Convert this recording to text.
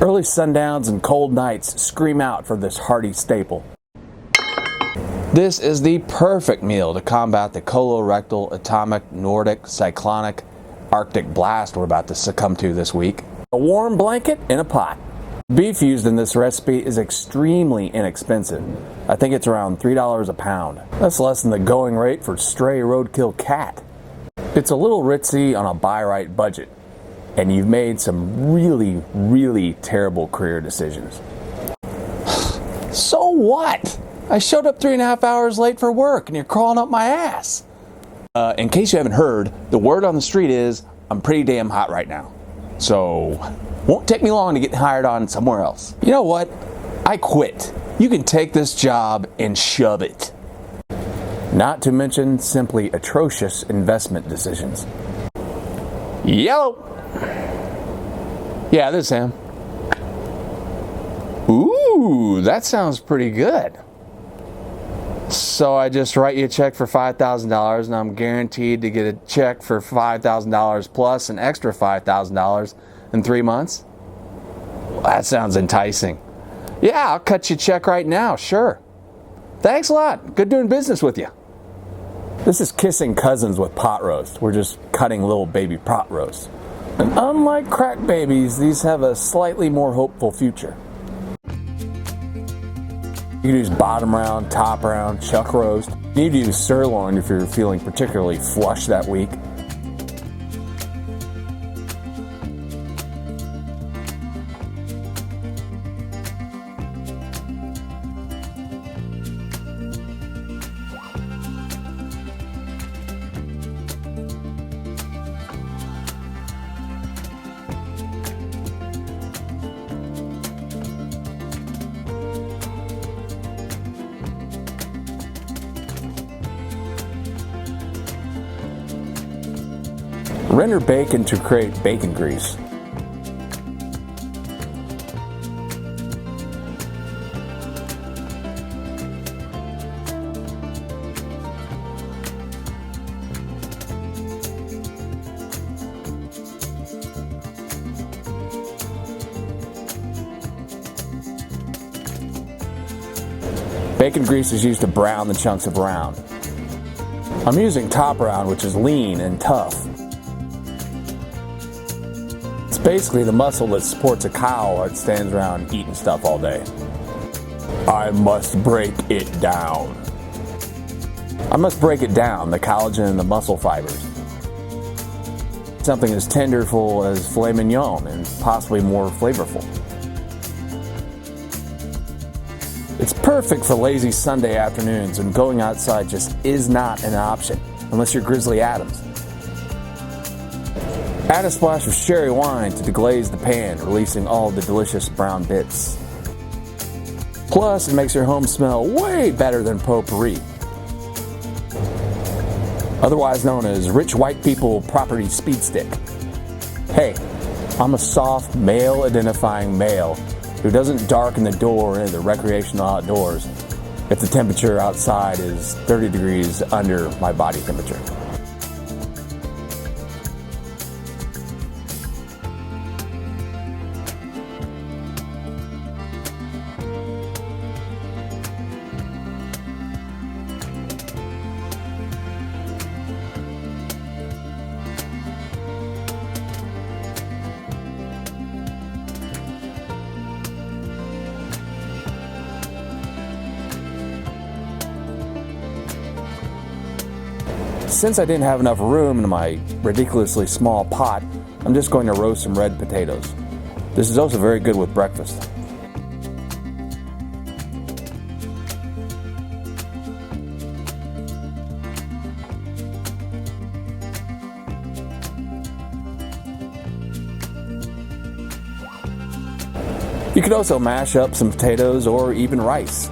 Early sundowns and cold nights scream out for this hearty staple. This is the perfect meal to combat the colorectal, atomic, Nordic, cyclonic, Arctic blast we're about to succumb to this week. A warm blanket in a pot. Beef used in this recipe is extremely inexpensive. I think it's around $3 a pound. That's less than the going rate for stray roadkill cat. It's a little ritzy on a buy right budget, and you've made some really, really terrible career decisions. So what? I showed up 3.5 hours late for work and you're crawling up my ass. In case you haven't heard, the word on the street is I'm pretty damn hot right now. So, won't take me long to get hired on somewhere else. You know what? I quit. You can take this job and shove it. Not to mention simply atrocious investment decisions. Yellow. Yeah, this is Sam. Ooh, that sounds pretty good. So I just write you a check for $5,000 and I'm guaranteed to get a check for $5,000 plus an extra $5,000 in 3 months? Well, that sounds enticing. Yeah, I'll cut you a check right now, sure. Thanks a lot. Good doing business with you. This is kissing cousins with pot roast. We're just cutting little baby pot roast. And unlike crack babies, these have a slightly more hopeful future. You can use bottom round, top round, chuck roast. You need to use sirloin if you're feeling particularly flush that week. Render bacon to create bacon grease. Bacon grease is used to brown the chunks of round. I'm using top round, which is lean and tough. Basically the muscle that supports a cow that stands around eating stuff all day. I must break it down. I must break it down, the collagen and the muscle fibers. Something as tenderful as filet mignon and possibly more flavorful. It's perfect for lazy Sunday afternoons when going outside just is not an option, unless you're Grizzly Adams. Add a splash of sherry wine to deglaze the pan, releasing all the delicious brown bits. Plus, it makes your home smell way better than potpourri. Otherwise known as rich white people property speed stick. Hey, I'm a soft, male-identifying male who doesn't darken the door into the recreational outdoors if the temperature outside is 30 degrees under my body temperature. Since I didn't have enough room in my ridiculously small pot, I'm just going to roast some red potatoes. This is also very good with breakfast. You could also mash up some potatoes or even rice.